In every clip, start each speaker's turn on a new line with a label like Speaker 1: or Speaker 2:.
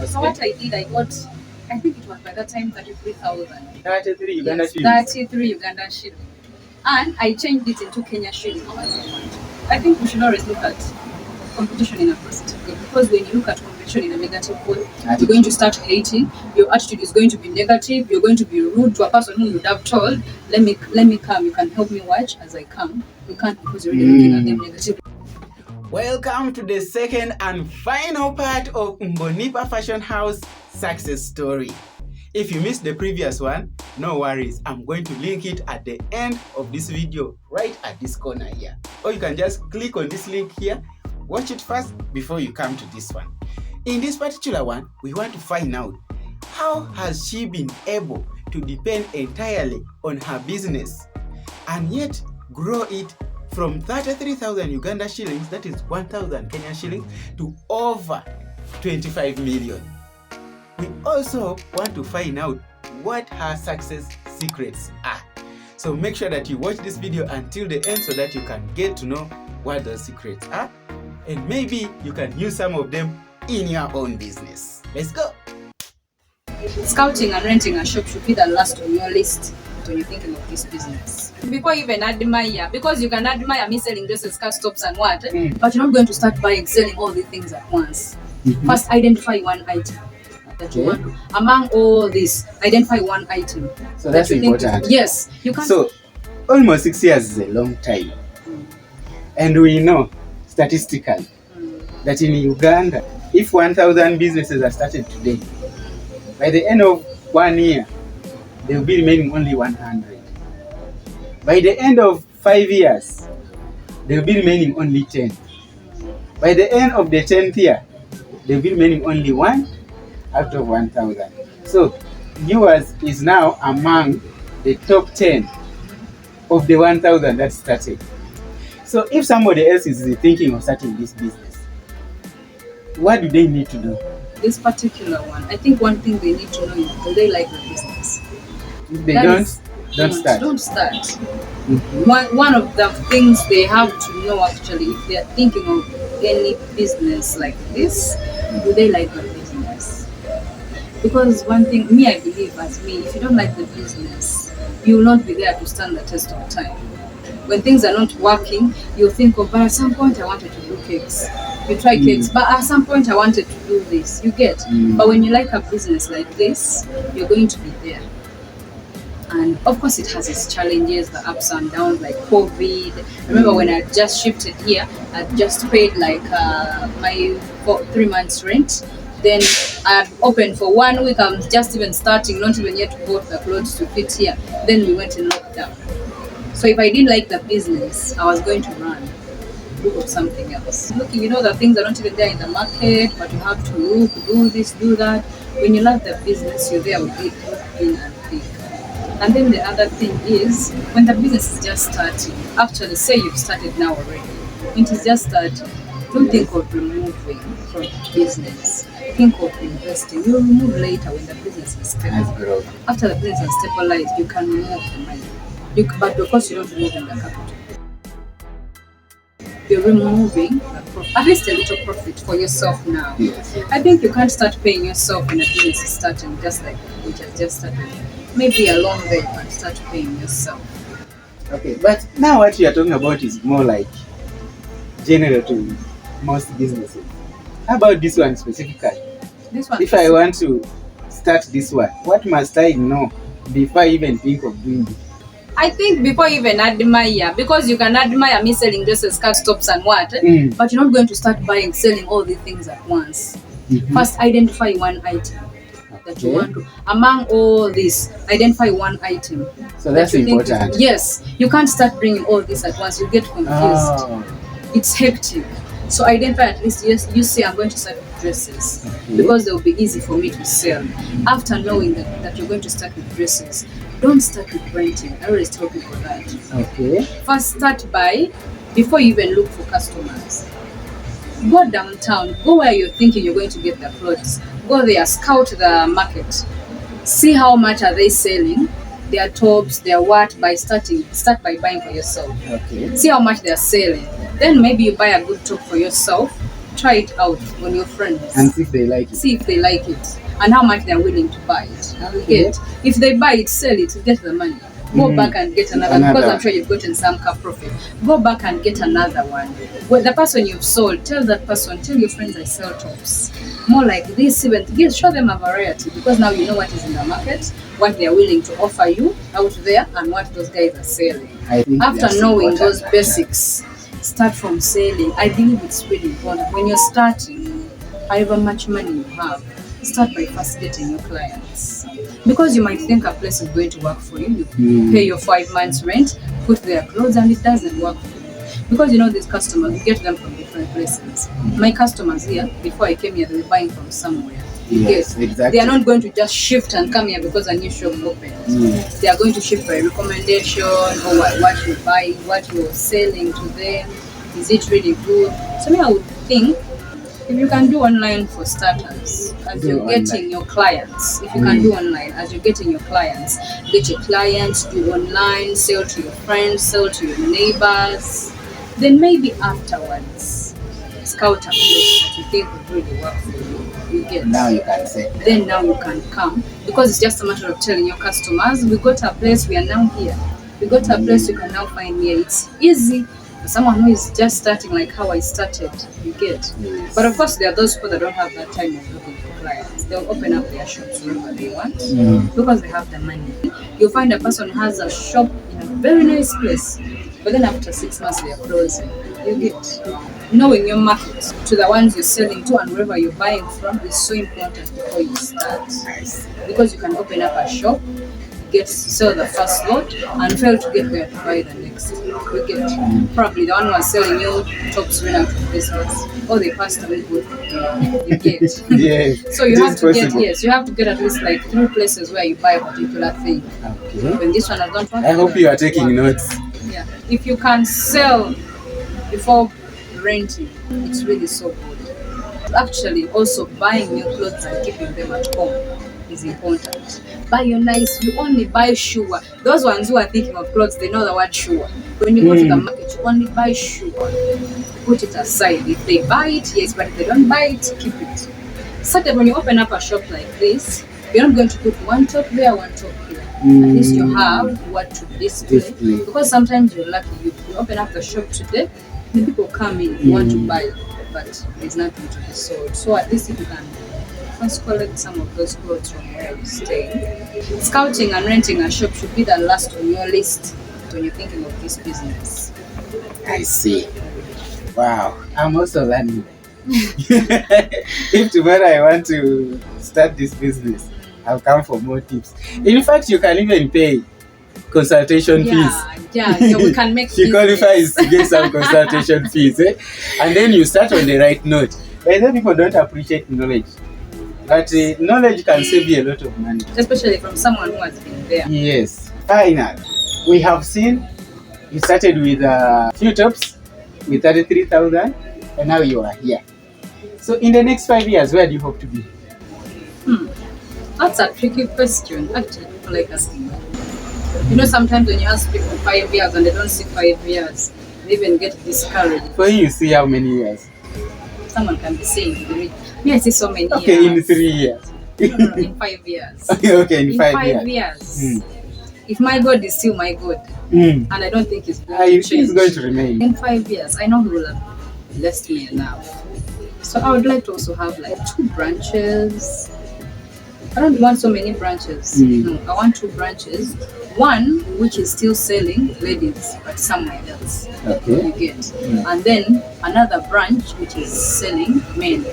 Speaker 1: So what I did, I got, I think it was by that time 33,000.
Speaker 2: 33 Uganda
Speaker 1: yes,
Speaker 2: shillings.
Speaker 1: 33 Uganda shillings. And I changed it into Kenya shilling. I think we should always look at competition in a positive way, because when you look at competition in a negative way, you're going to start hating. Your attitude is going to be negative. You're going to be rude to a person whom you'd have told, let me come. You can help me watch as I come. You can't, because you're already looking at them negatively.
Speaker 2: Welcome to the second and final part of Mbonimpa Fashion House success story. If you missed the previous one, no worries. I'm going to link it at the end of this video, right at this corner here. Or you can just click on this link here, watch it first before you come to this one. In this particular one, we want to find out how has she been able to depend entirely on her business and yet grow it from 33,000 Uganda shillings, that is 1,000 Kenyan shillings, to over 25 million. We also want to find out what her success secrets are. So make sure that you watch this video until the end so that you can get to know what those secrets are. And maybe you can use some of them in your own business. Let's go.
Speaker 1: Scouting and renting a shop should be the last on your list when you're thinking of this business. Before you even admire, because you can admire me selling dresses, skirts, tops and what, but you're not going to start buying, selling all the things at once. First, identify one item that you want to. Among all this, identify one item.
Speaker 2: So that's important.
Speaker 1: Yes. You can.
Speaker 2: So almost 6 years is a long time. And we know statistically that in Uganda, if 1,000 businesses are started today, by the end of 1 year, there will be remaining only 100. By the end of 5 years, there will be remaining only 10. By the end of the 10th year, there will be remaining only 1 out of 1,000. So yours is now among the top 10 of the 1,000 that started. So if somebody else is thinking of starting this business, what do they need to do?
Speaker 1: This particular one, I think one thing they need to know is, do they like the business?
Speaker 2: If they don't start.
Speaker 1: Don't start. One of the things they have to know, actually, if they are thinking of any business like this, do they like the business? Because one thing, me, I believe as me, if you don't like the business, you will not be there to stand the test of time. When things are not working, you'll think of, but at some point I wanted to do cakes. You try cakes, but at some point I wanted to do this. You get. But when you like a business like this, you're going to be there. And of course it has its challenges, the ups and downs, like COVID. I remember when I just shifted here, I just paid like my 3 months rent. Then I opened for 1 week. I'm just even starting, not even yet bought the clothes to fit here. Then we went in lockdown. So if I didn't like the business, I was going to run, look for something else. Looking, you know, the things are not even there in the market, but you have to look, do this, do that. When you love the business, you're there with it, look in and think. And then the other thing is, when the business is just starting, actually say you've started now already, when it is just starting, don't think of removing from business. Think of investing. You'll remove later when the business is stable. After the business is stabilized, you can remove the money. But because you don't remove in the capital, you're removing at least a little profit for yourself now. Yes. I think you can't start paying yourself when a business is starting, just like which has just started. Maybe along there you can start paying yourself.
Speaker 2: Okay, but now what you are talking about is more like general to most businesses. How about this one specifically?
Speaker 1: This one.
Speaker 2: If I want to start this one, what must I know before I even think of doing it?
Speaker 1: I think before you even admire, because you can admire me selling dresses, skirts, tops and what, but you're not going to start buying, selling all the things at once. First, identify one item that you want to. Among all this, identify one item.
Speaker 2: So that's important.
Speaker 1: Yes, you can't start bringing all this at once. You get confused. It's hectic. So identify at least, yes, you say I'm going to start with dresses because they'll be easy for me to sell. After knowing that you're going to start with dresses, don't start with renting. I always tell people that.
Speaker 2: Okay.
Speaker 1: First start by, before you even look for customers, go downtown, go where you're thinking you're going to get the clothes. Go there, scout the market. See how much are they selling, their tops, their what, start by buying for yourself.
Speaker 2: Okay.
Speaker 1: See how much they're selling. Then maybe you buy a good top for yourself try it out on your friends
Speaker 2: and see if they like it.
Speaker 1: See if they like it and how much they're willing to buy it.
Speaker 2: Okay.
Speaker 1: If they buy it, sell it, get the money. Go back and get another because I'm sure you've gotten some profit. Go back and get another one. Well, the person you've sold, tell that person, tell your friends I sell tops. More like this event, show them a variety because now you know what is in the market, what they are willing to offer you out there, and what those guys are selling. After knowing those basics, start from selling. I believe it's really important when you're starting, however much money you have, start by first getting your clients. Because you might think a place is going to work for you. You pay your 5 months rent, put their clothes, and it doesn't work for you. Because you know these customers, you get them from different places. My customers here, before I came here, they were buying from somewhere.
Speaker 2: Yes, exactly.
Speaker 1: They are not going to just shift and come here because a new shop opened. They are going to shift by recommendation or what you buy, what you're selling to them. Is it really good? So I would think if you can do online for starters, as you're getting your clients, if you can do online, as you're getting your clients, get your clients, do online, sell to your friends, sell to your neighbors, then maybe afterwards, scout a place that you think would really work for you.
Speaker 2: Now you can say.
Speaker 1: Then now you can come because it's just a matter of telling your customers, we got a place, we are now here. We got a place you can now find here. It's easy. Someone who is just starting like how I started, you get. But of course there are those people that don't have that time of looking for clients. They'll open up their shops wherever they want because they have the money. You'll find a person who has a shop in a very nice place, but then after 6 months they are closing. You get. Knowing your market to the ones you're selling to and wherever you're buying from is so important before you start. Because you can open up a shop, sell the first lot and fail to get where to buy the next. You get probably the one who was selling you tops ran out of business or they passed away good. You get.
Speaker 2: Yes.
Speaker 1: So you have to you have to get at least like 3 places where you buy a particular thing.
Speaker 2: Okay.
Speaker 1: When this one has done,
Speaker 2: I hope you are taking notes.
Speaker 1: Yeah. If you can sell before renting, it's really so good. Actually, also buying new clothes and keeping them at home is important. Buy your nice, you only buy sure. Those ones who are thinking of clothes, they know the word sure. When you go to the market, you only buy sure. Put it aside. If they buy it, yes, but if they don't buy it, keep it. Certainly, when you open up a shop like this, you're not going to put one top there, one top here. At least you have what to display. Because sometimes you're lucky, you open up the shop today, the people come in, want to buy, but there's nothing to be sold. So at least if you can first collect some of those clothes from where you stay. Scouting and renting a shop should be the last on your list when you're thinking of this business.
Speaker 2: I see. Wow, I'm also learning. If tomorrow I want to start this business, I'll come for more tips. In fact, you can even pay consultation fees.
Speaker 1: Yeah, we can make
Speaker 2: She qualifies to get some consultation fees, and then you start on the right note. I know people don't appreciate knowledge, but knowledge can save you a lot of money,
Speaker 1: especially from someone who has been there.
Speaker 2: Yes. Finally, we have seen you started with a few tops with 33,000, and now you are here. So in the next 5 years, where do you hope to be?
Speaker 1: That's a tricky question. Actually, people like asking that. You know, sometimes when you ask people 5 years and they don't see 5 years, they even get discouraged.
Speaker 2: For you, see how many years?
Speaker 1: Someone can be saying, me I see so many years.
Speaker 2: Okay, in 3 years.
Speaker 1: No, in 5 years.
Speaker 2: Okay, in 5
Speaker 1: years. If my God is still my God, and I don't think it's going to change.
Speaker 2: It's going to remain.
Speaker 1: In 5 years, I know He will have blessed me enough. So I would like to also have like 2 branches. I don't want so many branches. No, I want 2 branches. One which is still selling ladies, but somewhere else.
Speaker 2: Okay.
Speaker 1: You get. And then another branch which is selling men.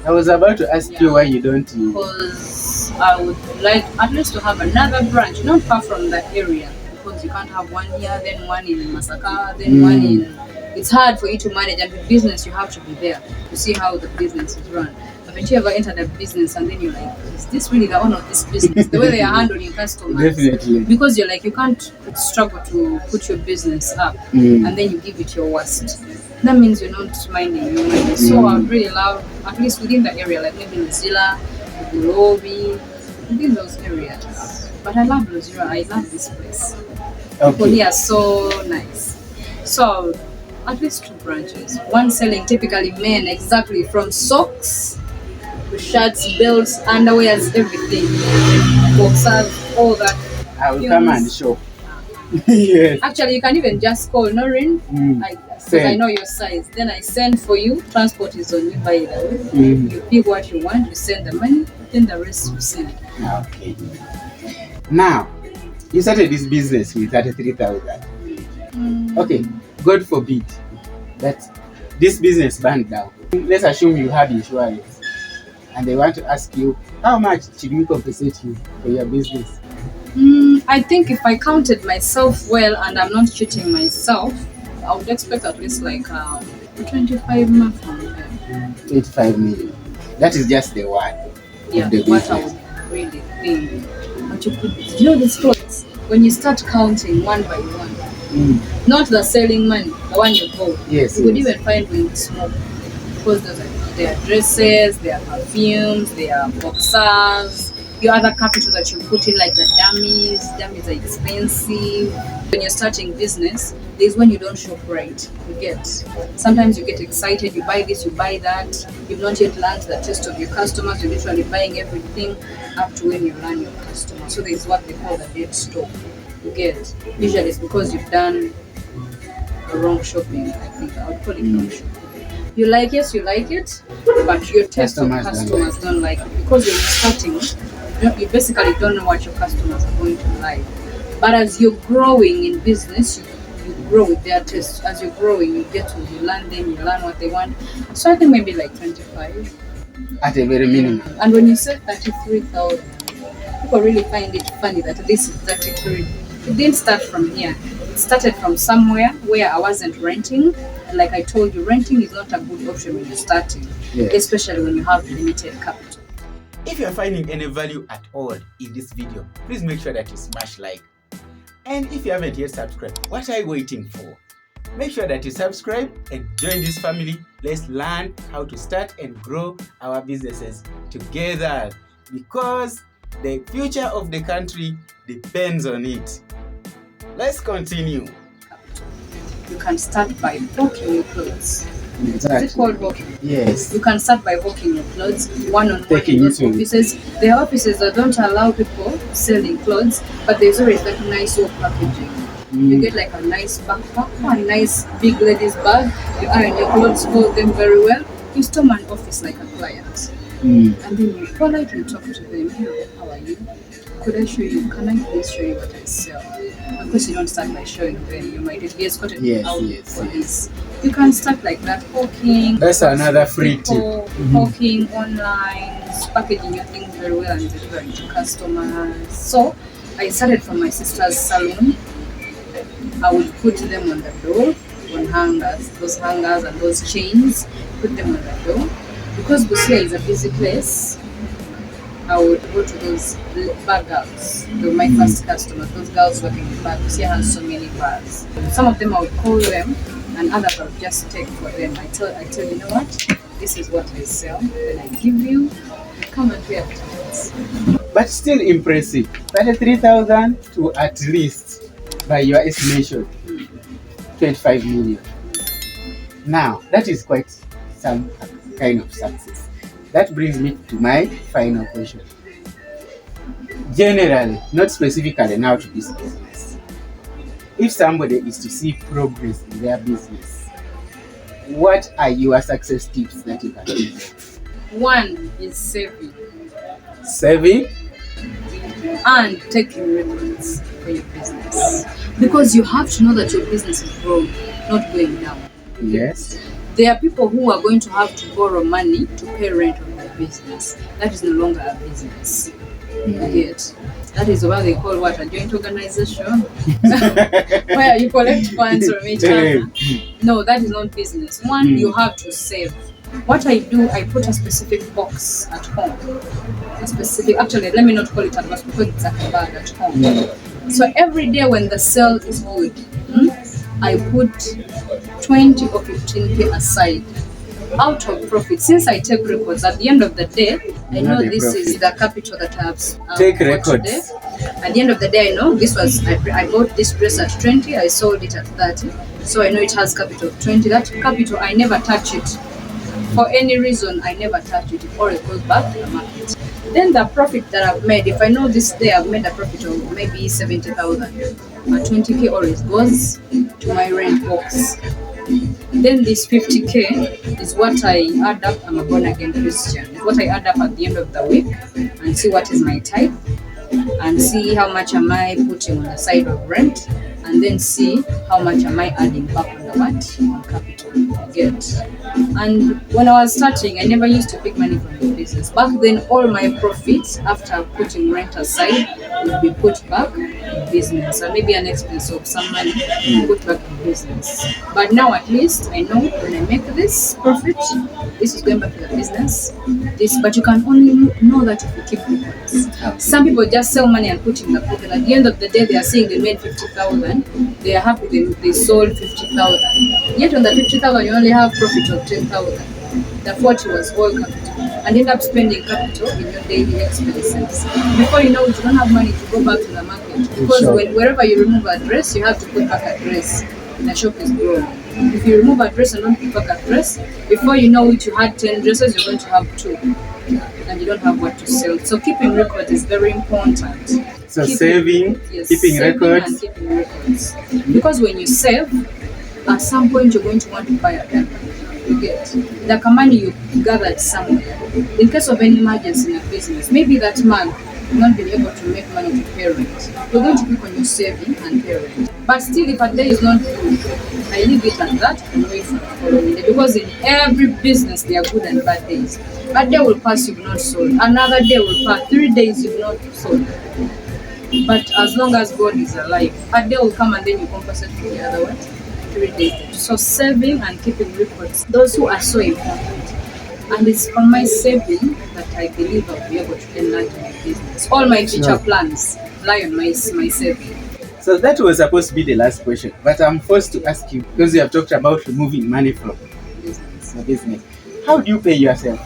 Speaker 2: I was about to ask you why you don't.
Speaker 1: Because I would like at least to have another branch, not far from that area. Because you can't have one here, then one in Masaka, then one in. It's hard for you to manage, and with business you have to be there to see how the business is run. Haven't you ever entered a business and then you're like, is this really the owner of this business? The way they are handling customers.
Speaker 2: Definitely.
Speaker 1: Because you're like, you can't struggle to put your business up and then you give it your worst. That means you're not minding your money. So I would really love, at least within the area, like maybe Luzila, Bulobi, within those areas. But I love Luzira. I love this place. People here are so nice. So At least 2 branches. One selling typically men, exactly from socks to shirts, belts, underwears, everything. Boxers, all that.
Speaker 2: I will come and shop. Yes.
Speaker 1: Actually, you can even just call Noreen. Because I know your size. Then I send for you. Transport is on you, by the way. You pick what you want, you send the money, then the rest you send.
Speaker 2: Okay. Now, you started this business with 33,000. Okay, God forbid that this business burned down. Let's assume you have insurance and they want to ask you, how much should we compensate you for your business?
Speaker 1: I think if I counted myself well and I'm not cheating myself, I would expect at least like 25 million from them.
Speaker 2: 25 million. That is just the one.
Speaker 1: Yeah,
Speaker 2: the
Speaker 1: what I would really think. But this clothes, when you start counting one by one, not the selling money, the one you hold.
Speaker 2: Yes.
Speaker 1: You would even find when you smoke. Because there are dresses, there are perfumes, there are boxers, your other capital that you put in, like the dummies are expensive. When you're starting business, there's when you don't shop right. Sometimes you get excited, you buy this, you buy that, you've not yet learned the taste of your customers, you're literally buying everything up to when you learn your customer. So there's what they call the dead stock. Usually it's because you've done wrong shopping. I think I would call it wrong shopping. You like it, but your taste of customers don't like it. Because when you're starting, you basically don't know what your customers are going to like. But as you're growing in business, you grow with their taste. As you're growing, you learn them, you learn what they want. So I think maybe like 25.
Speaker 2: At a very minimum.
Speaker 1: And when you say 33,000, people really find it funny that this is 33. It didn't start from here. It started from somewhere where I wasn't renting. Like I told you, renting is not a good option when you're starting, especially when you have limited capital.
Speaker 2: If you're finding any value at all in this video, please make sure that you smash like. And if you haven't yet subscribed, what are you waiting for? Make sure that you subscribe and join this family. Let's learn how to start and grow our businesses together, because the future of the country depends on it. Let's continue.
Speaker 1: You can start by hawking your clothes.
Speaker 2: Exactly.
Speaker 1: Is it called hawking?
Speaker 2: Yes.
Speaker 1: You can start by hawking your clothes one-on-one in those offices. There are offices that don't allow people selling clothes, but there's always like nice old packaging. You get like a nice backpack, a nice big ladies bag. You iron your clothes, fold them very well. You storm an office like a client. And then you politely talk to them. Hey, how are you? Could I show you? Can I please show you what I sell? Of course, you don't start by showing them. You might get caught out for this. You can start like that, hawking.
Speaker 2: That's another free tip.
Speaker 1: Hawking online, packaging your things very well and delivering to customers. So I started from my sister's salon. I would put them on the door, on hangers, those hangers and those chains, put them on the door. Because Busia is a busy place, I would go to those bag girls. They were my first customers. Those girls working in bag. Busia has so many bags. Some of them I would call them, and others I would just take for them. I tell you know what? This is what I sell. Then I give you. Come and wear it.
Speaker 2: But still impressive. 33,000 to at least, by your estimation, 25 million. Now that is quite some kind of success. That brings me to my final question. Generally, not specifically now to this business, if somebody is to see progress in their business, what are your success tips that you can give?
Speaker 1: One is saving.
Speaker 2: Saving?
Speaker 1: And taking records for your business. Because you have to know that your business is growing, not going down.
Speaker 2: Yes.
Speaker 1: There are people who are going to have to borrow money to pay rent on their business. That is no longer a business. That is what they call what? A joint organization? Where you collect funds from each other. No, that is not business. One, you have to save. What I do, I put a specific box at home. Actually, let me not call it a box because it's a bag at home. So every day when the sale is good, I put 20 or 15k aside out of profit. Since I take records, at the end of the day, I know this is the capital that I have
Speaker 2: take records
Speaker 1: today. At the end of the day, I know this was I bought this dress at 20, I sold it at 30. So I know it has capital of 20. That capital, I never touch it. For any reason, I never touch it. It always goes back to the market. Then the profit that I've made, if I know this day I've made a profit of maybe 70,000, my 20K always goes to my rent box. Then this 50K is what I add up. I'm a born again Christian. It's what I add up at the end of the week and see what is my tithe and see how much am I putting on the side of rent, and then see how much am I adding back on the what? On capital I get. And when I was starting, I never used to pick money from the business. Back then, all my profits after putting rent aside would be put back in business, or maybe an expense of some money put back in business. But now at least I know when I make this profit, this is going back to the business. This, but you can only know that if you keep records. Some people just sell money and put in the pocket. At the end of the day, they are saying they made 50,000. They are happy they sold 50,000. Yet on the 50,000, you only have profit of 10,000. The 40 was all capital, and end up spending capital in your daily expenses. Before you know it, you don't have money to go back to the market, because wherever you remove a dress, you have to put back a dress. The shop is growing. If you remove a dress and don't put back a dress, before you know it, you had 10 dresses, you're going to have 2, and you don't have what to sell. So keeping records is very important.
Speaker 2: So saving,
Speaker 1: yes,
Speaker 2: keeping records.
Speaker 1: And keeping records. Because when you save, at some point you're going to want to buy a gun. You get the money you gathered somewhere. In case of any emergency in a business, maybe that month you've not been able to make money to pay rent. You're going to click on your saving and pay rent. But still, if a day is not good, I leave it at that and wait for the following day. Because in every business there are good and bad days. A day will pass, you've not sold. Another day will pass, 3 days you've not sold. But as long as God is alive, a day will come and then you compensate for the other one. 3 days. So saving and keeping records, those who are so important. And it's from my saving that I believe I'll be able to enlarge my business. All my future plans lie on my saving.
Speaker 2: So that was supposed to be the last question, but I'm forced to ask you, because you have talked about removing money from the business. How do you pay yourself?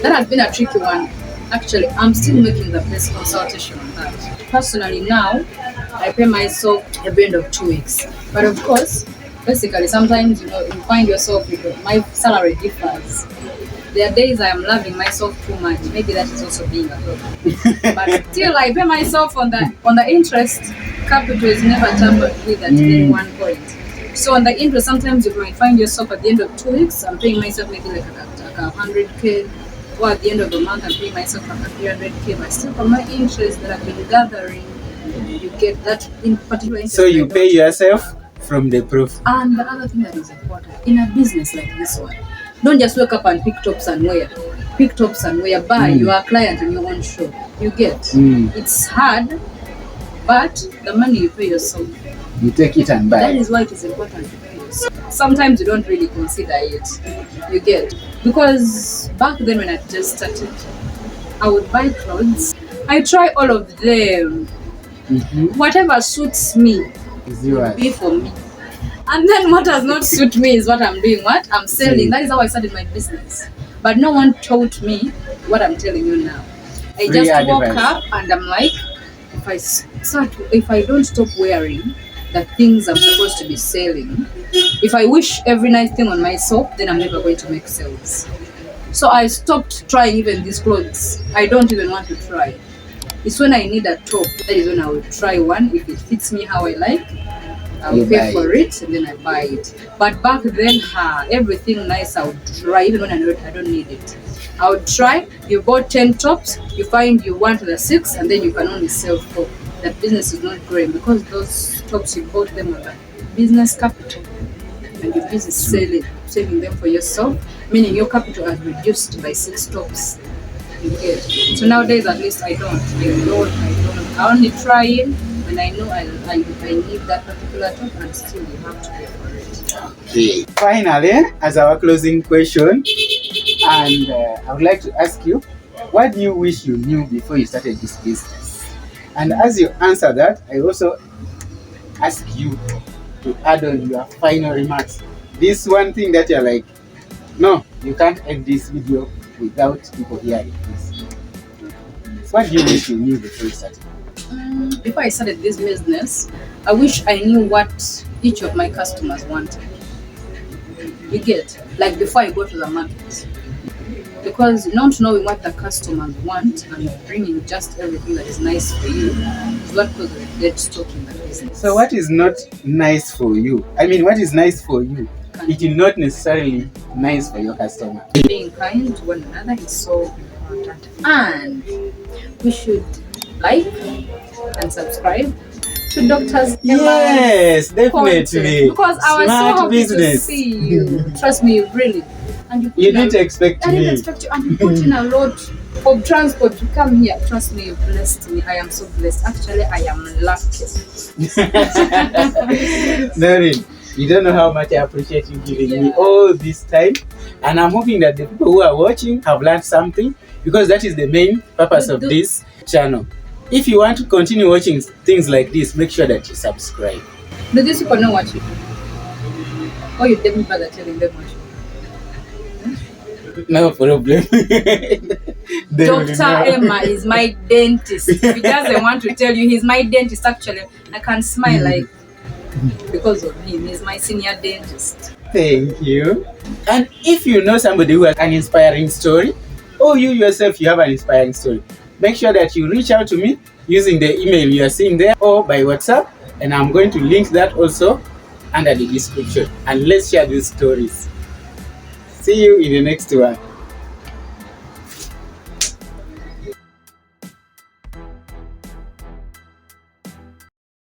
Speaker 1: That has been a tricky one. Actually, I'm still making the best consultation on that. Personally now, I pay myself every end of 2 weeks. But of course, basically, sometimes you find yourself my salary differs. There are days I am loving myself too much. Maybe that is also being a problem. But still, I pay myself on the interest. Capital is never tampered with at any one point. So on the interest, sometimes you might find yourself at the end of 2 weeks, I'm paying myself maybe like a 100K. Or at the end of the month, I'm paying myself like a 300K. But still, from my interest that I've been gathering, you get that in particular interest.
Speaker 2: So you pay yourself from the profit.
Speaker 1: And the other thing that is important in a business like this one, don't just wake up and pick tops and wear. Pick tops and wear. Buy. You are a client in your own shop. You get. It's hard, but the money you pay yourself,
Speaker 2: you take it and buy.
Speaker 1: That is why it is important to pay yourself. Sometimes you don't really consider it. You get. Because back then when I just started, I would buy clothes. I try all of them. Whatever suits me will be for me. And then what does not suit me is what I'm doing. What I'm selling. That is how I started my business. But no one taught me what I'm telling you now. I just woke up and I'm like, if I don't stop wearing the things I'm supposed to be selling, if I wish every nice thing on myself, then I'm never going to make sales. So I stopped trying even these clothes. I don't even want to try. It's when I need a top, that is when I will try one. If it fits me how I like, I'll pay for it and then I buy it. But back then, everything nice I would try, even when I don't need it. I would try. You bought 10 tops, you find you want the 6, and then you can only sell 4. That business is not growing because those tops you bought them on the business capital, and you're busy saving them for yourself, meaning your capital has reduced by 6 tops. You get. So nowadays, at least I don't. I only try it when I know I need that particular top, and still you have to pay for it.
Speaker 2: Okay. Finally, as our closing question, and I would like to ask you, what do you wish you knew before you started this business? And as you answer that, I also ask you to add on your final remarks. This one thing that you're like, no, you can't end this video without people hearing this. What do you wish you knew before you started?
Speaker 1: Before I started this business, I wish I knew what each of my customers wanted. You get, like before I go to the market. Because not knowing what the customers want and bringing just everything that is nice for you is what causes a dead stock in the business.
Speaker 2: So what is not nice for you? I mean, what is nice for you? It is not necessarily nice for your customer.
Speaker 1: Being kind to one another is so important. And we should like and subscribe to Dr.
Speaker 2: Yes, definitely.
Speaker 1: Because I was
Speaker 2: Smart
Speaker 1: so happy
Speaker 2: business.
Speaker 1: to see you. Trust me, really. And
Speaker 2: You didn't expect
Speaker 1: I
Speaker 2: me.
Speaker 1: didn't expect you. And you put in a lot of transport to come here. Trust me, you blessed me. I am so blessed. Actually, I am lucky.
Speaker 2: Noreen, you don't know how much I appreciate you giving me all this time. And I'm hoping that the people who are watching have learned something, because that is the main purpose of this channel. If you want to continue watching things like this, make sure that you subscribe.
Speaker 1: Do these people know what you do? Or you didn't bother telling them what you do?
Speaker 2: No problem.
Speaker 1: Dr. Emma is my dentist. If he doesn't want to tell you, he's my dentist. Actually, I can smile like because of him. He's my senior dentist.
Speaker 2: Thank you. And if you know somebody who has an inspiring story, or you yourself, you have an inspiring story, make sure that you reach out to me using the email you are seeing there or by WhatsApp, and I'm going to link that also under the description. And let's share these stories. See you in the next one.